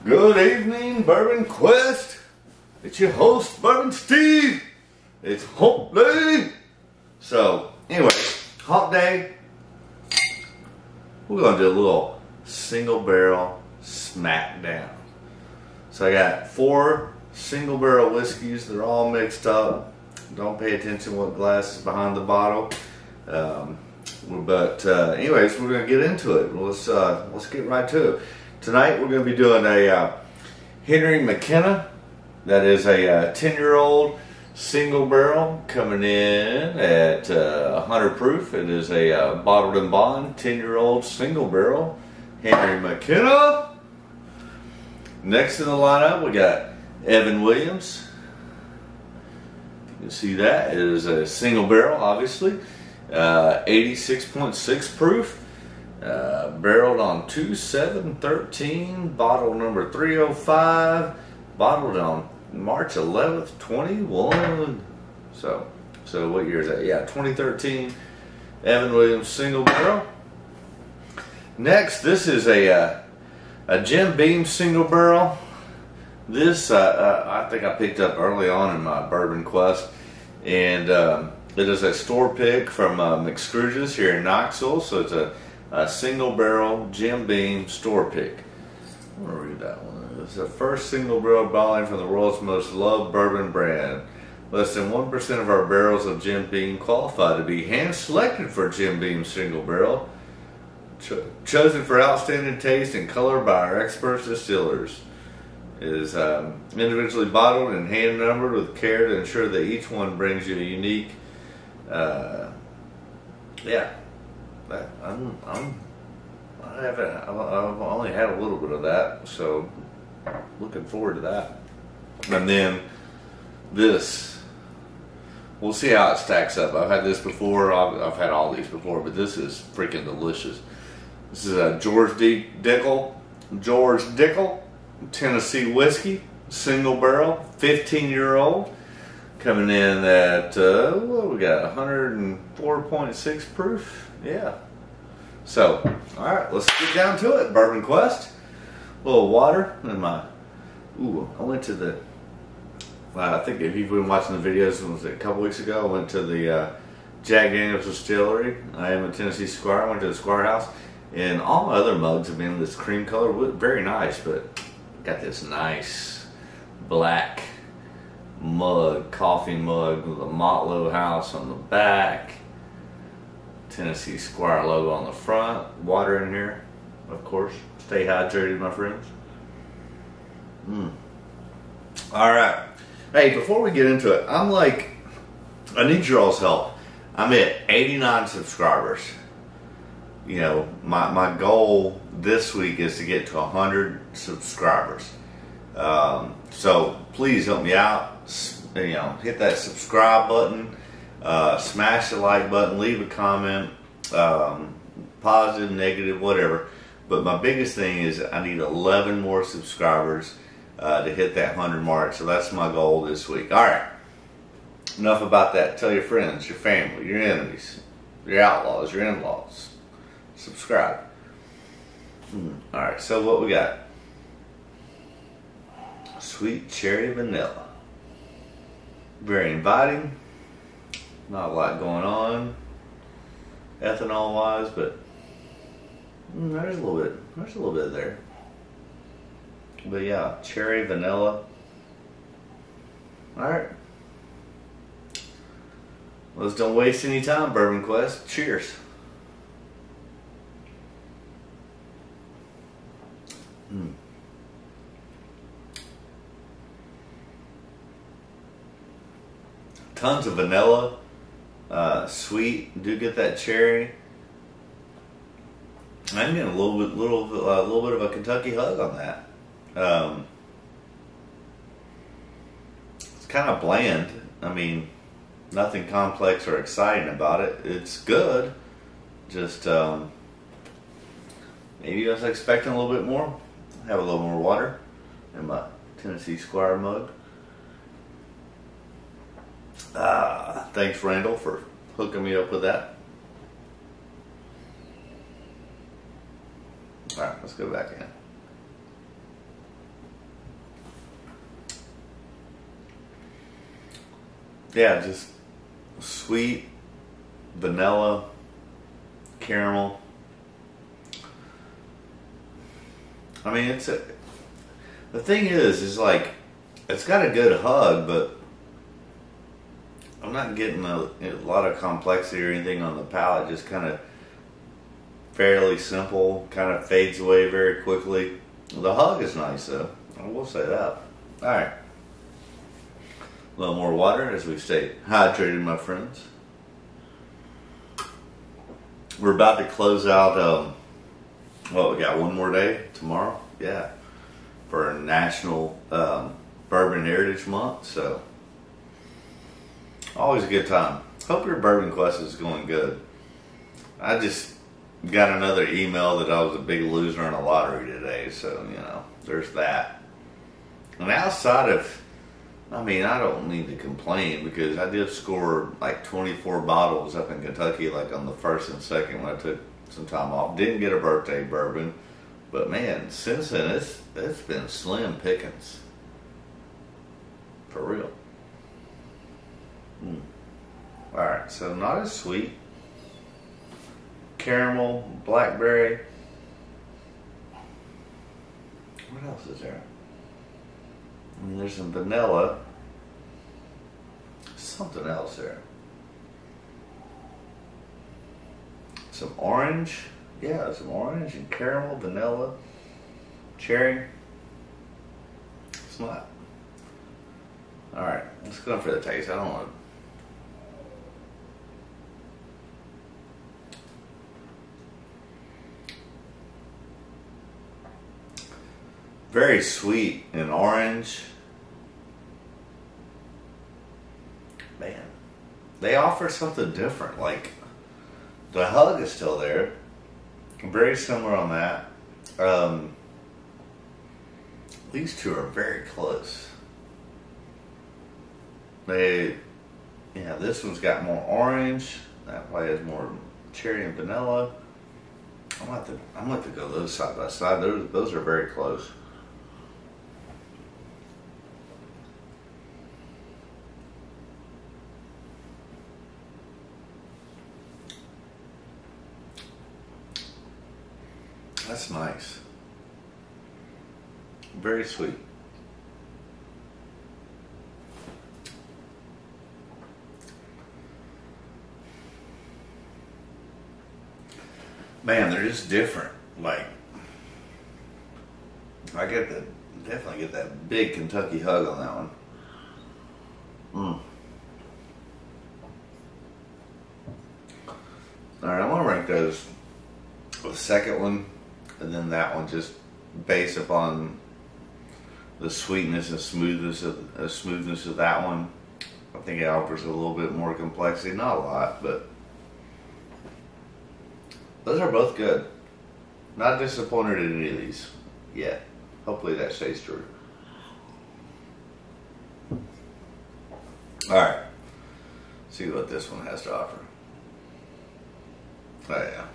Good evening, Bourbon Quest. It's your host, Bourbon Steve. It's hump day. So, anyway, hump day. We're going to do a little single barrel smackdown. So I got 4 single barrel whiskeys. They're all mixed up. Don't pay attention what glass is behind the bottle. Anyways, we're going to get into it. Let's get right to it. Tonight we're going to be doing a Henry McKenna. That is a 10-year-old single barrel coming in at 100 proof. It is a bottled and bond 10-year-old single barrel Henry McKenna. Next in the lineup we got Evan Williams. You can see that it is a single barrel, obviously, 86.6 proof. Barreled on 2/7/13, bottle number 305, bottled on March 11th, 21. So what year is that? Yeah, 2013 Evan Williams single barrel. Next, this is a Jim Beam single barrel. This I think I picked up early on in my Bourbon Quest, and it is a store pick from McScrooge's here in Knoxville. So it's a single barrel Jim Beam store pick. I'm going to read that one. It's the first single barrel bottling from the world's most loved bourbon brand. Less than 1% of our barrels of Jim Beam qualify to be hand selected for Jim Beam single barrel. Chosen for outstanding taste and color by our expert distillers. It is individually bottled and hand numbered with care to ensure that each one brings you a unique I've only had a little bit of that, so looking forward to that. And then this, we'll see how it stacks up. I've had this before. I've had all these before, but this is freaking delicious. This is a George Dickel Tennessee whiskey, single barrel, 15-year-old. Coming in at, what we got, 104.6 proof? Yeah. So, alright, let's get down to it, Bourbon Quest. A little water in my, I went to the, I think if you've been watching the videos, was it a couple weeks ago, I went to the Jack Daniel's Distillery. I am a Tennessee Squire. I went to the Squire House, and all my other mugs have been this cream color, very nice, but got this nice black mug, coffee mug with a Motlow House on the back, Tennessee Squire logo on the front, water in here, of course. Stay hydrated, my friends. Alright, hey, before we get into it, I need your all's help. I'm at 89 subscribers. You know, my goal this week is to get to 100 subscribers. So please help me out. You know, hit that subscribe button, smash the like button, leave a comment, positive, negative, whatever. But my biggest thing is I need 11 more subscribers to hit that 100 mark. So that's my goal this week. All right, enough about that. Tell your friends, your family, your enemies, your outlaws, your in-laws. Subscribe. All right, so what we got? Sweet cherry vanilla. Very inviting. Not a lot going on ethanol wise, but there's a little bit there. But yeah, cherry vanilla. Alright. Let's don't waste any time, Bourbon Quest. Cheers. Tons of vanilla, sweet. Do get that cherry. I'm getting a little bit of a Kentucky hug on that. It's kind of bland. I mean, nothing complex or exciting about it. It's good. Just maybe I was expecting a little bit more. Have a little more water in my Tennessee Squire mug. Thanks, Randall, for hooking me up with that. Alright, let's go back in. yeah, just sweet, vanilla, caramel. I mean, the thing is like, it's got a good hug, but I'm not getting a lot of complexity or anything on the palate. Just kind of fairly simple, kind of fades away very quickly. The hug is nice though, I will say that. Alright. A little more water as we stay hydrated, my friends. We're about to close out, we got one more day tomorrow? Yeah. For National Bourbon Heritage Month, so always a good time. Hope your bourbon quest is going good. I just got another email that I was a big loser in a lottery today, so, there's that. And outside of, I don't need to complain because I did score like 24 bottles up in Kentucky, like on the 1st and 2nd when I took some time off. Didn't get a birthday bourbon, but man, since then it's been slim pickings. For real. Alright, so not as sweet. Caramel, blackberry. What else is there? There's some vanilla. Something else there. Some orange. Yeah, some orange and caramel, vanilla, cherry. It's not. Alright, let's go for the taste. I don't want to. Very sweet and orange. Man, they offer something different. Like, the hug is still there. Very similar on that. These two are very close. This one's got more orange. That way has more cherry and vanilla. I'm gonna have to go those side by side. Those are very close. That's nice. Very sweet. Man, they're just different. Like, I definitely get that big Kentucky hug on that one. Alright, I'm gonna rank those. The second one, and then that one, just based upon the sweetness and smoothness of that one. I think it offers a little bit more complexity. Not a lot, but those are both good. Not disappointed in any of these yet. Hopefully that stays true. Alright. See what this one has to offer. Oh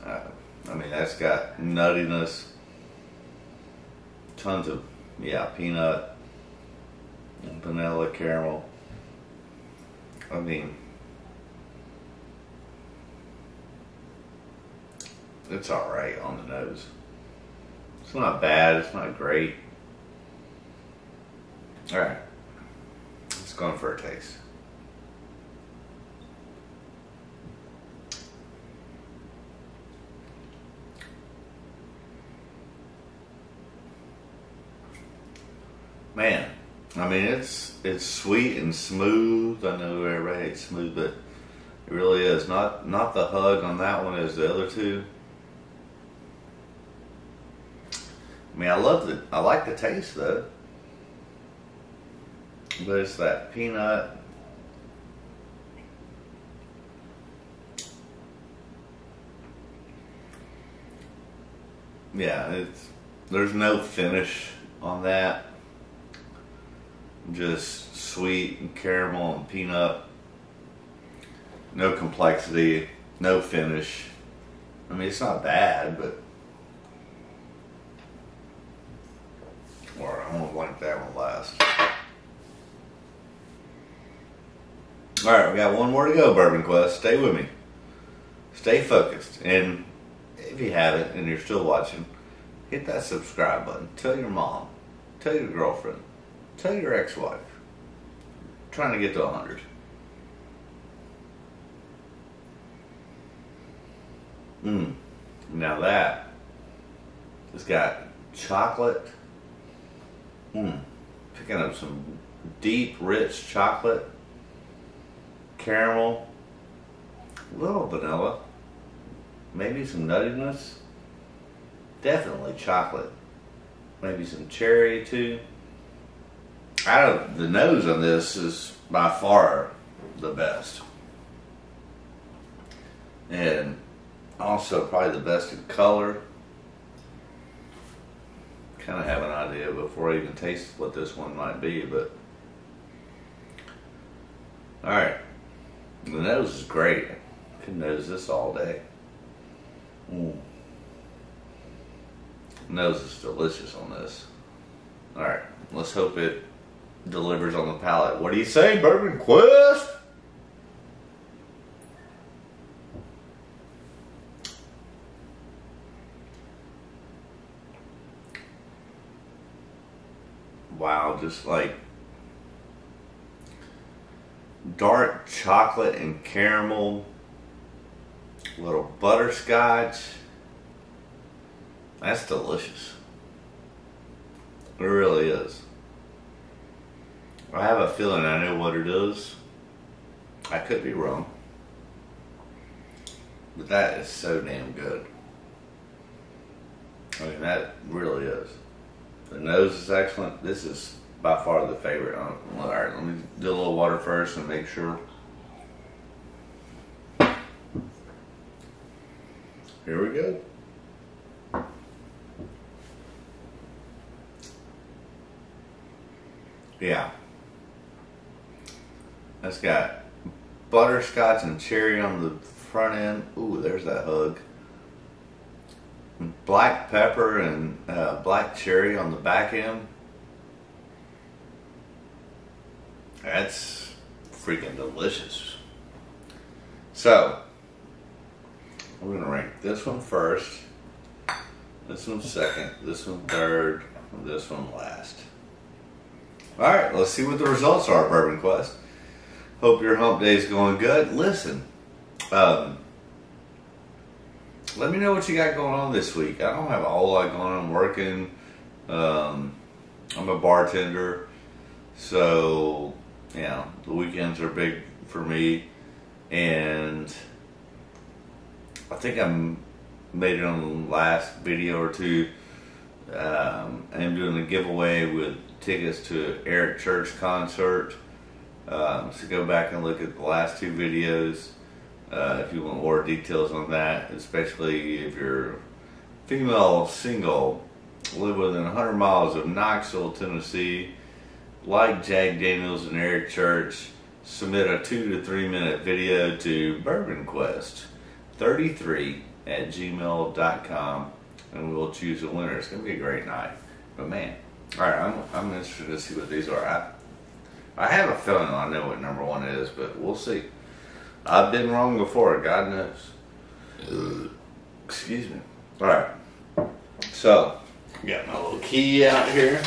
yeah. That's got nuttiness. Tons of, peanut, and vanilla, caramel. It's alright on the nose. It's not bad, it's not great. Alright. Let's go in for a taste. Man, it's sweet and smooth. I know everybody hates smooth, but it really is. Not the hug on that one as the other two. I like the taste though. But it's that peanut. Yeah, there's no finish on that. Just sweet and caramel and peanut. No complexity, no finish. It's not bad, but I'm gonna blank that one last. Alright, we got one more to go, Bourbon Quest. Stay with me. Stay focused. And if you haven't and you're still watching, hit that subscribe button. Tell your mom. Tell your girlfriend. Tell your ex-wife. Trying to get to 100. Now that has got chocolate. Picking up some deep, rich chocolate, caramel, a little vanilla, maybe some nuttiness, definitely chocolate, maybe some cherry too. The nose on this is by far the best. And also probably the best in color. Kind of have an idea before I even taste what this one might be, but alright. The nose is great. I could nose this all day. Nose is delicious on this. Alright, let's hope it delivers on the palate. What do you say, Bourbon Quest? Wow, just like dark chocolate and caramel, a little butterscotch. That's delicious. It really is. I have a feeling I know what it is. I could be wrong. But that is so damn good. I mean, that really is. The nose is excellent. This is by far the favorite. Alright, let me do a little water first and make sure. Here we go. Yeah. That's got butterscotch and cherry on the front end. Ooh, there's that hug. Black pepper and black cherry on the back end. That's freaking delicious. So, I'm going to rank this one first, this one second, this one third, and this one last. Alright, let's see what the results are, Bourbon Quest. Hope your hump day is going good. Listen, let me know what you got going on this week. I don't have a whole lot going on. I'm working. I'm a bartender. So, yeah, the weekends are big for me. And I think I made it on the last video or two. I'm doing a giveaway with tickets to Eric Church concert. So go back and look at the last two videos. If you want more details on that, especially if you're female, single, live within 100 miles of Knoxville, Tennessee, like Jack Daniels and Eric Church, submit a 2 to 3 minute video to BourbonQuest33@gmail.com and we'll choose a winner. It's going to be a great night. But man, alright, I'm interested to see what these are. I have a feeling I know what number one is, but we'll see. I've been wrong before, God knows. Excuse me. Alright. So, got my little key out here.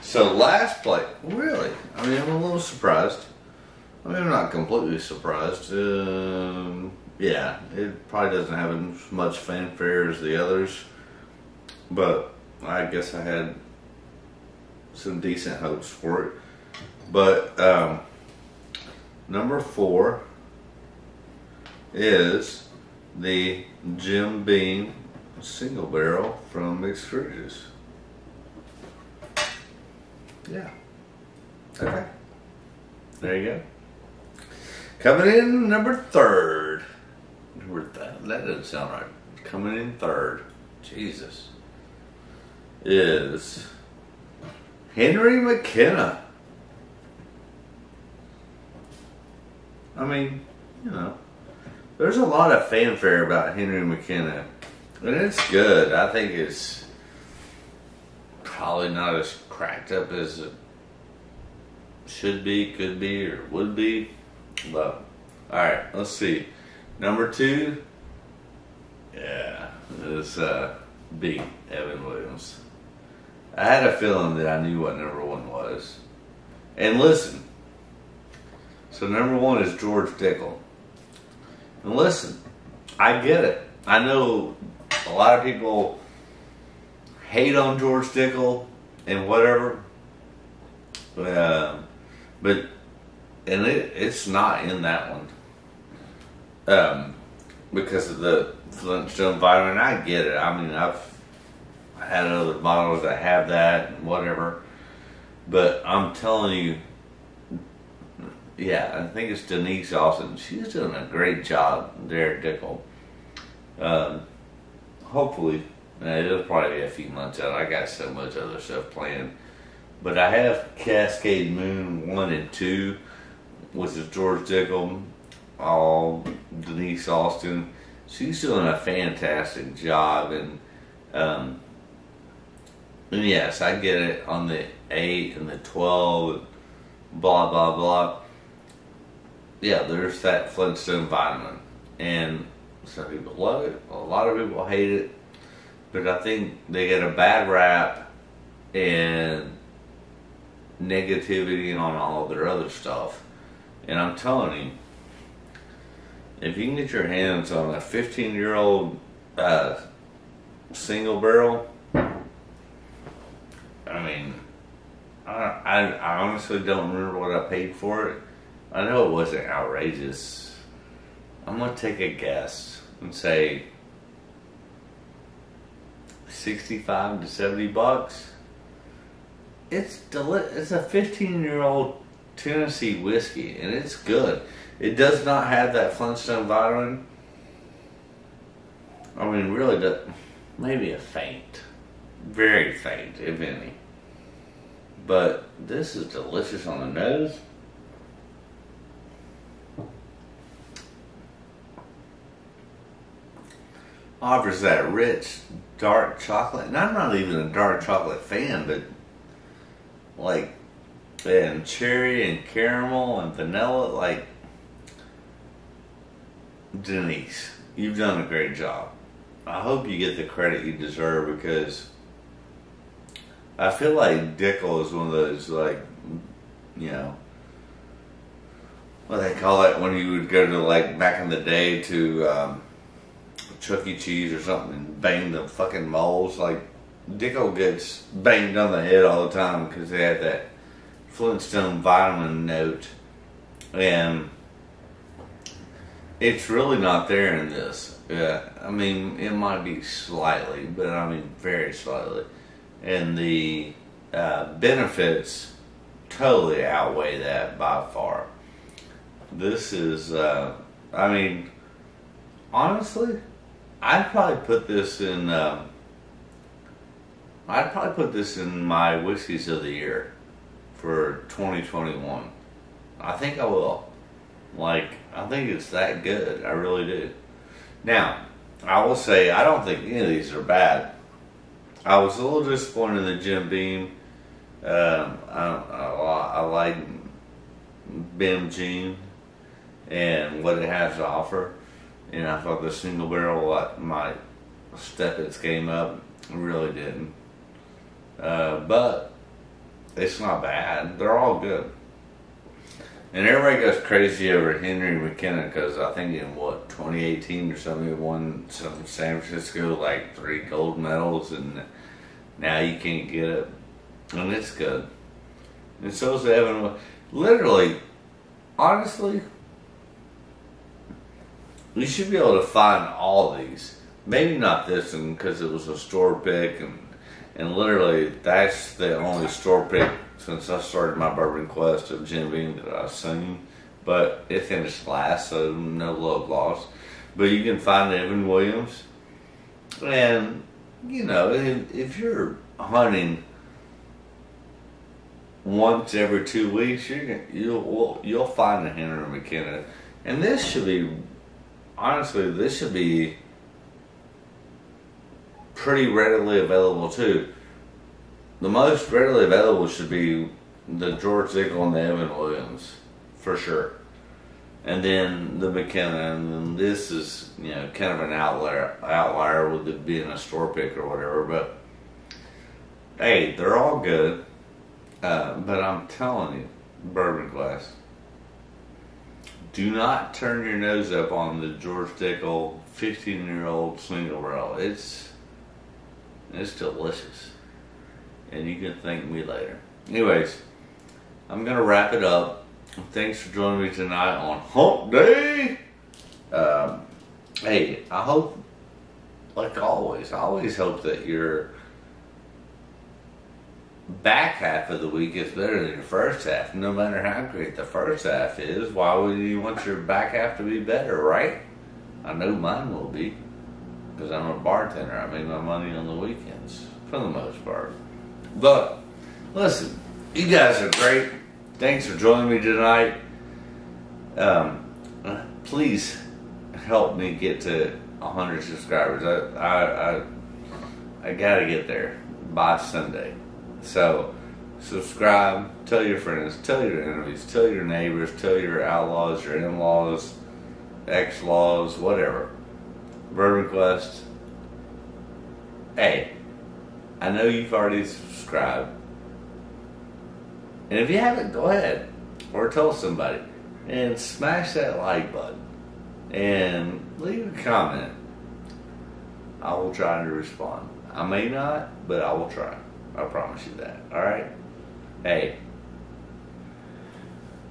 So, last plate. Really? I mean, I'm a little surprised. I mean, I'm not completely surprised. Yeah, it probably doesn't have as much fanfare as the others. But, I guess I had some decent hopes for it. But, number 4 is the Jim Beam single barrel from Mixed Fruities. Yeah. Okay. There you go. Coming in number 3rd. That doesn't sound right. Coming in 3rd. Jesus. Is Henry McKenna. I mean, you know, there's a lot of fanfare about Henry McKenna, and it's good. I think it's probably not as cracked up as it should be, could be, or would be. But alright, let's see. Number 2, yeah, is B, Evan Williams. I had a feeling that I knew what number 1 was. And listen, so number 1 is George Dickel. And listen, I get it. I know a lot of people hate on George Dickel and whatever, but it's not in that one because of the Flintstone vitamin. I get it. I mean, I've had other models that have that and whatever, but I'm telling you, yeah, I think it's Denise Austin. She's doing a great job there at Dickel. Hopefully, it'll probably be a few months out. I got so much other stuff planned. But I have Cascade Moon 1 and 2, which is George Dickel, Denise Austin. She's doing a fantastic job. And yes, I get it on the 8 and the 12, blah, blah, blah. Yeah, there's that Flintstone vitamin. And some people love it. A lot of people hate it. But I think they get a bad rap and negativity on all of their other stuff. And I'm telling you, if you can get your hands on a 15-year-old single barrel, I mean, I honestly don't remember what I paid for it. I know it wasn't outrageous. I'm going to take a guess and say $65 to $70. It's It's a 15-year-old Tennessee whiskey, and it's good. It does not have that Flintstone vitamin. I mean, really, maybe a faint, very faint, if any. But this is delicious on the nose. Offers that rich, dark chocolate. And I'm not even a dark chocolate fan, but like, and cherry and caramel and vanilla, like, Denise, you've done a great job. I hope you get the credit you deserve, because I feel like Dickel is one of those, like, you know, what they call it when you would go to, like, back in the day to Chuck E. Cheese or something and bang the fucking moles. Like, Dickel gets banged on the head all the time because they had that Flintstone vitamin note, and it's really not there in this. I mean, it might be slightly, but I mean very slightly, and the benefits totally outweigh that by far. This is, I mean, honestly, I'd probably put this in my whiskeys of the year for 2021. I think I will. Like, I think it's that good. I really do. Now, I will say, I don't think any of these are bad. I was a little disappointed in the Jim Beam. I like Bim'Jean and what it has to offer. And I thought the single barrel might step its game up. It really didn't. But it's not bad. They're all good. And everybody goes crazy over Henry McKenna because I think in 2018 or something, he won some San Francisco, like 3 gold medals, and now you can't get it. And it's good. And so is Evan. Literally, honestly, you should be able to find all these. Maybe not this one because it was a store pick, and literally that's the only store pick since I started my bourbon quest of Jim Beam that I've seen. But it finished last, so no love lost. But you can find Evan Williams, and you know, if you're hunting once every 2 weeks, you'll find a Henry McKenna, and this should be. Honestly, this should be pretty readily available too. The most readily available should be the George Dickel and the Evan Williams, for sure. and then the McKenna, and then this is, you know, kind of an outlier with it being a store pick or whatever. But hey, they're all good. But I'm telling you, Bourbon Quest, do not turn your nose up on the George Dickel 15-year-old single barrel. It's delicious. And you can thank me later. Anyways, I'm going to wrap it up. Thanks for joining me tonight on Hump Day. Hey, I hope, like always, I always hope that your back half of the week is better than your first half. No matter how great the first half is, why would you want your back half to be better, right? I know mine will be, because I'm a bartender. I make my money on the weekends, for the most part. But, listen, you guys are great. Thanks for joining me tonight. Please help me get to 100 subscribers. I gotta get there by Sunday. So, subscribe, tell your friends, tell your enemies, tell your neighbors, tell your outlaws, your in-laws, ex-laws, whatever. Bourbon Quest. Hey, I know you've already subscribed. And if you haven't, go ahead. Or tell somebody. And smash that like button. And leave a comment. I will try to respond. I may not, but I will try. I promise you that. Alright? Hey.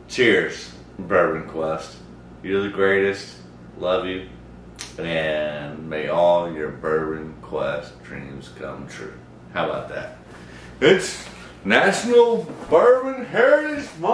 Cheers, Bourbon Quest. You're the greatest. Love you. And may all your Bourbon Quest dreams come true. How about that? It's National Bourbon Heritage Month.